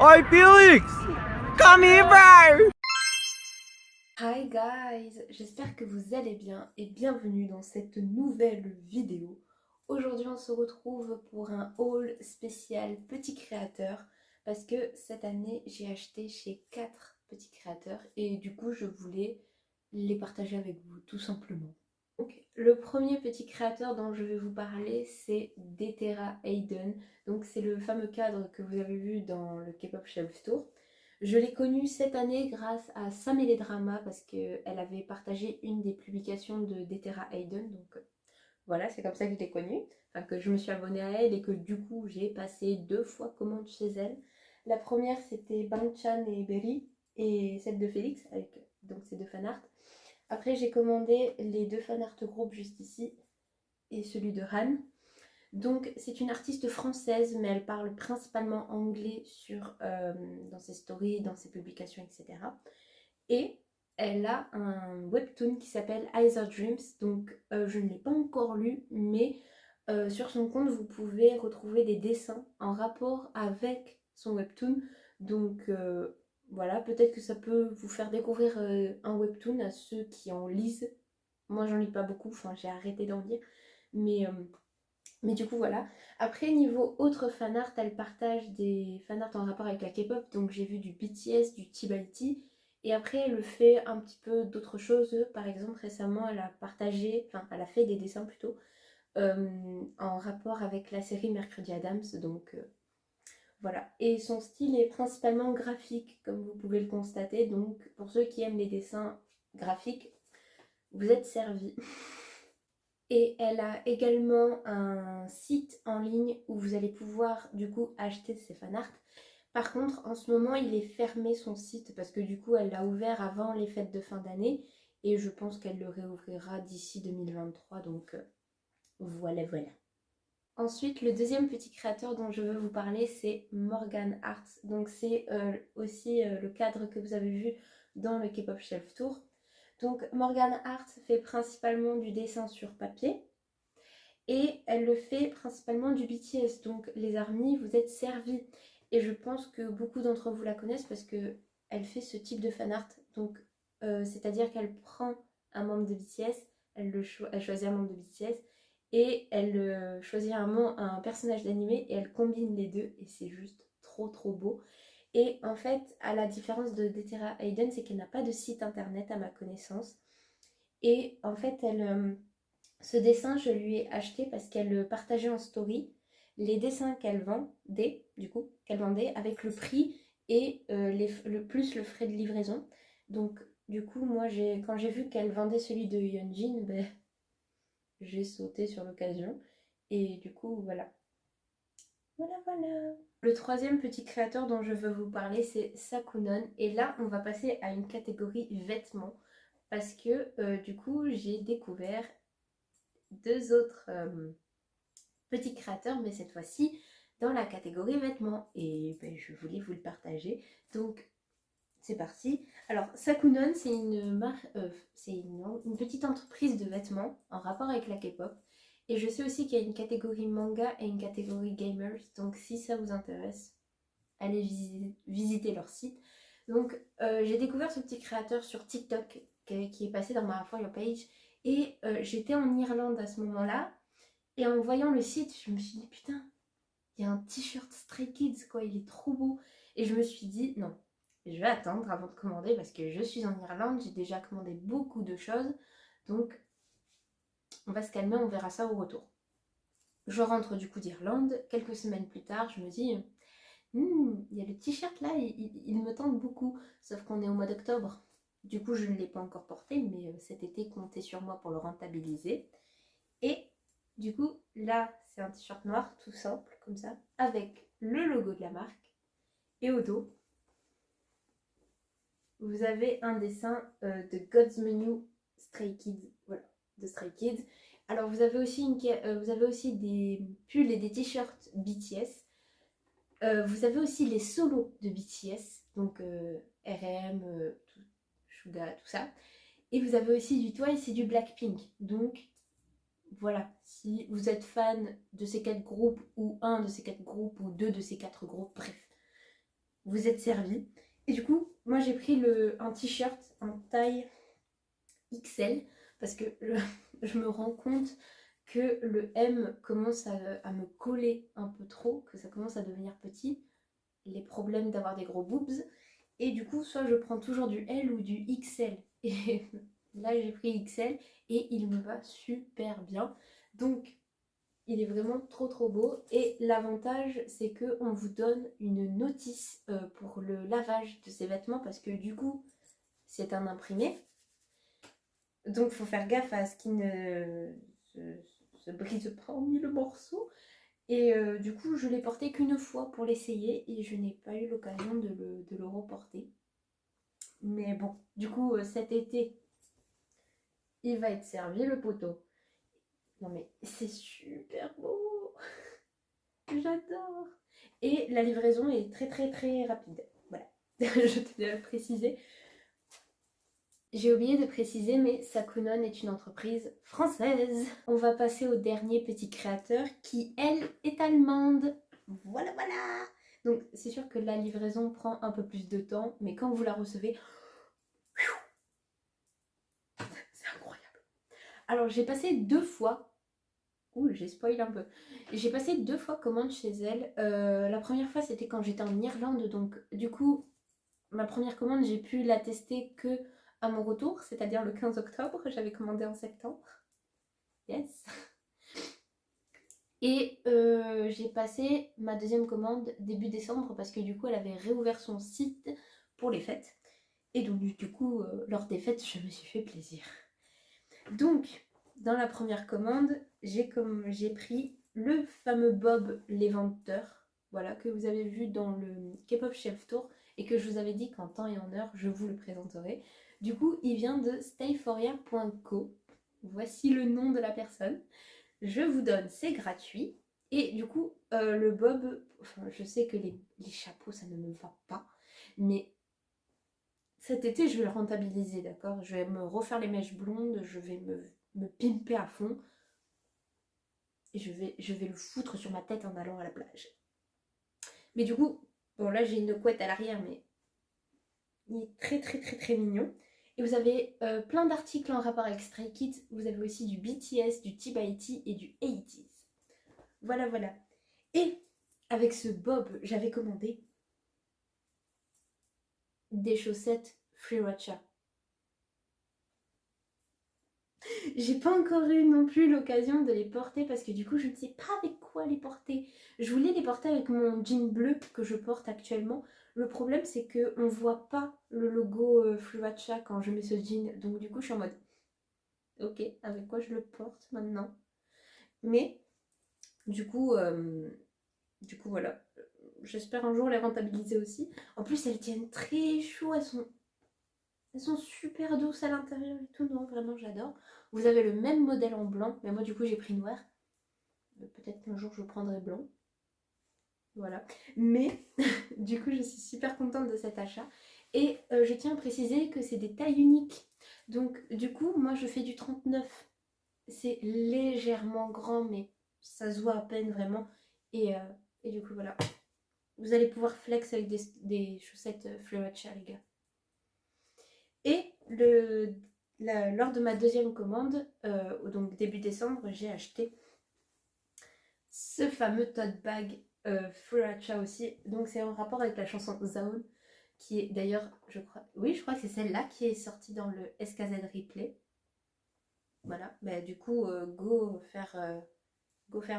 Oi Felix! Come here, bro! Hi guys, j'espère que vous allez bien et bienvenue dans cette nouvelle vidéo. Aujourd'hui on se retrouve pour un haul spécial petits créateurs parce que cette année j'ai acheté chez 4 petits créateurs et du coup je voulais les partager avec vous tout simplement. Donc, le premier petit créateur dont je vais vous parler c'est Detera Hayden, donc c'est le fameux cadre que vous avez vu dans le K-pop Shelf Tour. Je l'ai connue cette année grâce à Sam et les Dramas parce qu'elle avait partagé une des publications de Detera Hayden. Donc voilà, c'est comme ça que je l'ai connue. Enfin, que je me suis abonnée à elle et que du coup j'ai passé 2 fois commande chez elle. La première c'était Bangchan et Berry et celle de Félix avec donc ces 2 fanarts. Après j'ai commandé les 2 fanarts groupes juste ici et celui de Han. Donc c'est une artiste française mais elle parle principalement anglais dans ses stories, dans ses publications, etc. Et elle a un webtoon qui s'appelle Either Dreams. Donc je ne l'ai pas encore lu mais sur son compte vous pouvez retrouver des dessins en rapport avec son webtoon. Donc voilà, peut-être que ça peut vous faire découvrir un webtoon à ceux qui en lisent. Moi j'en lis pas beaucoup, enfin j'ai arrêté d'en lire. Mais du coup voilà. Après niveau autre fanart, elle partage des fanarts en rapport avec la K-pop. Donc j'ai vu du BTS, du T-Balti. Et après elle fait un petit peu d'autres choses. Par exemple récemment elle a partagé, enfin elle a fait des dessins plutôt en rapport avec la série Mercredi Adams. Donc voilà. Et son style est principalement graphique comme vous pouvez le constater. Donc pour ceux qui aiment les dessins graphiques, vous êtes servis. Et elle a également un site en ligne où vous allez pouvoir du coup acheter ses fanarts. Par contre, en ce moment, il est fermé son site parce que du coup, elle l'a ouvert avant les fêtes de fin d'année et je pense qu'elle le réouvrira d'ici 2023. Donc voilà, voilà. Ensuite, le deuxième petit créateur dont je veux vous parler, c'est Morgan Arts. Donc c'est aussi le cadre que vous avez vu dans le K-pop Shelf Tour. Donc Morgan Arts fait principalement du dessin sur papier. Et elle le fait principalement du BTS. Donc les ARMY, vous êtes servis. Et je pense que beaucoup d'entre vous la connaissent parce qu'elle fait ce type de fanart. Donc c'est-à-dire qu'elle prend un membre de BTS, elle choisit un membre de BTS et elle choisit un personnage d'animé et elle combine les deux et c'est juste trop trop beau. Et en fait, à la différence de Detera Hayden, c'est qu'elle n'a pas de site internet à ma connaissance. Et en fait, ce dessin, je lui ai acheté parce qu'elle partageait en story les dessins qu'elle vendait, qu'elle vendait avec le prix et plus le frais de livraison. Donc, du coup, moi, quand j'ai vu qu'elle vendait celui de Yeonjin, ben, j'ai sauté sur l'occasion. Et du coup, voilà. Voilà, voilà. Le troisième petit créateur dont je veux vous parler, c'est Sakunon. Et là, on va passer à une catégorie vêtements. Parce que, du coup, j'ai découvert 2 autres petits créateurs, mais cette fois-ci dans la catégorie vêtements. Et ben, je voulais vous le partager. Donc, c'est parti. Alors, Sakunon, c'est une marque, c'est une petite entreprise de vêtements en rapport avec la K-pop. Et je sais aussi qu'il y a une catégorie manga et une catégorie gamers. Donc, si ça vous intéresse, allez visiter leur site. Donc, j'ai découvert ce petit créateur sur TikTok qui est passé dans ma For You page. Et j'étais en Irlande à ce moment-là. Et en voyant le site, je me suis dit, putain, il y a un t-shirt Stray Kids, quoi, il est trop beau. Et je me suis dit, non, je vais attendre avant de commander parce que je suis en Irlande, j'ai déjà commandé beaucoup de choses. Donc, on va se calmer, on verra ça au retour. Je rentre du coup d'Irlande. Quelques semaines plus tard, je me dis, il y a le t-shirt là, il me tente beaucoup. Sauf qu'on est au mois d'octobre. Du coup, je ne l'ai pas encore porté, mais cet été, comptez sur moi pour le rentabiliser. Et du coup, là, c'est un t-shirt noir, tout simple, comme ça, avec le logo de la marque. Et au dos, vous avez un dessin de God's Menu Stray Kids. Voilà, de Stray Kids. Alors, vous avez aussi des pulls et des t-shirts BTS. Vous avez aussi les solos de BTS, donc RM, Suga, tout ça. Et vous avez aussi du Twice et du Blackpink. Donc, voilà, si vous êtes fan de ces 4 groupes, ou un de ces 4 groupes, ou 2 de ces 4 groupes, bref, vous êtes servi. Et du coup, moi j'ai pris un t-shirt en taille XL parce que je me rends compte que le M commence à me coller un peu trop, que ça commence à devenir petit, les problèmes d'avoir des gros boobs. Et du coup, soit je prends toujours du L ou du XL. Et là, j'ai pris XL et il me va super bien. Donc, il est vraiment trop beau. Et l'avantage, c'est qu'on vous donne une notice pour le lavage de ces vêtements parce que du coup, c'est un imprimé. Donc, il faut faire gaffe à ce qu'il ne se brise pas en mille morceaux. Et du coup, je l'ai porté qu'une fois pour l'essayer et je n'ai pas eu l'occasion de le reporter. Mais bon, du coup, cet été, il va être servi le poteau. Non mais c'est super beau. J'adore. Et la livraison est très rapide. Voilà, je tenais à le préciser. J'ai oublié de préciser, mais Sakunon est une entreprise française. On va passer au dernier petit créateur qui, elle, est allemande. Voilà. Donc c'est sûr que la livraison prend un peu plus de temps, mais quand vous la recevez, c'est incroyable. Alors j'ai passé 2 fois. Ouh, j'ai spoilé un peu. J'ai passé 2 fois commande chez elle. La première fois, c'était quand j'étais en Irlande. Donc, du coup, ma première commande, j'ai pu la tester que à mon retour, c'est-à-dire le 15 octobre. J'avais commandé en septembre. Yes. Et j'ai passé ma deuxième commande début décembre parce que du coup, elle avait réouvert son site pour les fêtes. Et donc, du coup, lors des fêtes, je me suis fait plaisir. Donc, dans la première commande, j'ai pris le fameux Bob l'éventeur, voilà, que vous avez vu dans le K-pop Shelf Tour et que je vous avais dit qu'en temps et en heure, je vous le présenterai. Du coup, il vient de stayforia.co. Voici le nom de la personne. Je vous donne, c'est gratuit. Et du coup, le Bob, enfin, je sais que les chapeaux, ça ne me va pas, mais cet été, je vais le rentabiliser, d'accord? Je vais me refaire les mèches blondes, je vais me pimper à fond. Et je vais le foutre sur ma tête en allant à la plage. Mais du coup, bon là j'ai une couette à l'arrière, mais il est très mignon. Et vous avez plein d'articles en rapport avec Stray Kids. Vous avez aussi du BTS, du T-by-T et du 80s. Voilà. Et avec ce Bob, j'avais commandé des chaussettes Freewacha. J'ai pas encore eu non plus l'occasion de les porter parce que du coup je ne sais pas avec quoi les porter. Je voulais les porter avec mon jean bleu que je porte actuellement. Le problème c'est qu'on voit pas le logo Fluacha quand je mets ce jean. Donc du coup je suis en mode ok, avec quoi je le porte maintenant. Mais du coup voilà. J'espère un jour les rentabiliser aussi. En plus elles tiennent très chaud, elles sont super douces à l'intérieur et tout. Non, vraiment j'adore. Vous avez le même modèle en blanc, mais moi du coup j'ai pris noir. Peut-être qu'un jour je prendrai blanc. Voilà. Mais du coup je suis super contente de cet achat. Et je tiens à préciser que c'est des tailles uniques. Donc du coup moi je fais du 39. C'est légèrement grand mais ça se voit à peine vraiment. Et du coup voilà. Vous allez pouvoir flex avec des chaussettes Fluacha les gars. Et lors de ma deuxième commande, donc début décembre, j'ai acheté ce fameux tote bag Furacha aussi. Donc c'est en rapport avec la chanson Zone, qui est d'ailleurs, je crois que c'est celle-là qui est sortie dans le SKZ Replay. Voilà, bah, du coup, go faire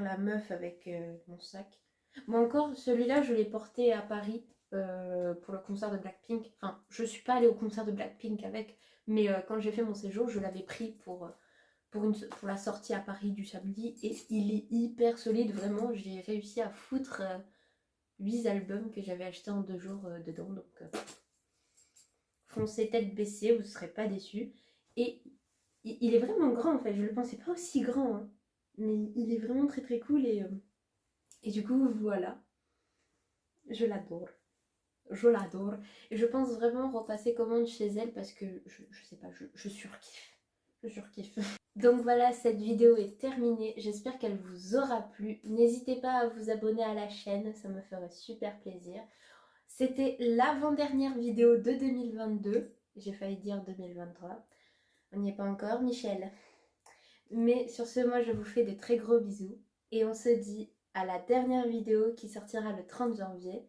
la meuf avec mon sac. Moi encore, celui-là, je l'ai porté à Paris pour le concert de Blackpink. Enfin, je suis pas allée au concert de Blackpink avec, mais quand j'ai fait mon séjour, je l'avais pris pour la sortie à Paris du samedi. Et il est hyper solide, vraiment. J'ai réussi à foutre 8 albums que j'avais achetés en 2 jours dedans. Donc, foncez tête baissée, vous ne serez pas déçus. Et il est vraiment grand en fait. Je ne le pensais pas aussi grand, hein. Mais il est vraiment très cool et du coup, voilà. Je l'adore. Je l'adore. Et je pense vraiment repasser commande chez elle parce que je sais pas, je surkiffe. Je surkiffe. Donc voilà, cette vidéo est terminée. J'espère qu'elle vous aura plu. N'hésitez pas à vous abonner à la chaîne, ça me ferait super plaisir. C'était l'avant-dernière vidéo de 2022. J'ai failli dire 2023. On n'y est pas encore, Michel. Mais sur ce, moi je vous fais de très gros bisous. Et on se dit à la dernière vidéo qui sortira le 30 janvier.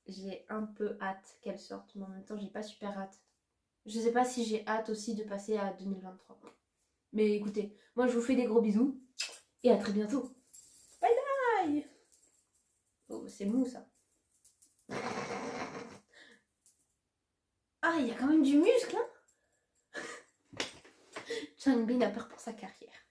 J'ai un peu hâte qu'elle sorte, mais en même temps j'ai pas super hâte. Je sais pas si j'ai hâte aussi de passer à 2023. Mais écoutez, moi je vous fais des gros bisous. Et à très bientôt. Bye bye. Oh, c'est mou ça. Ah, il y a quand même du muscle, hein. Changbin a peur pour sa carrière.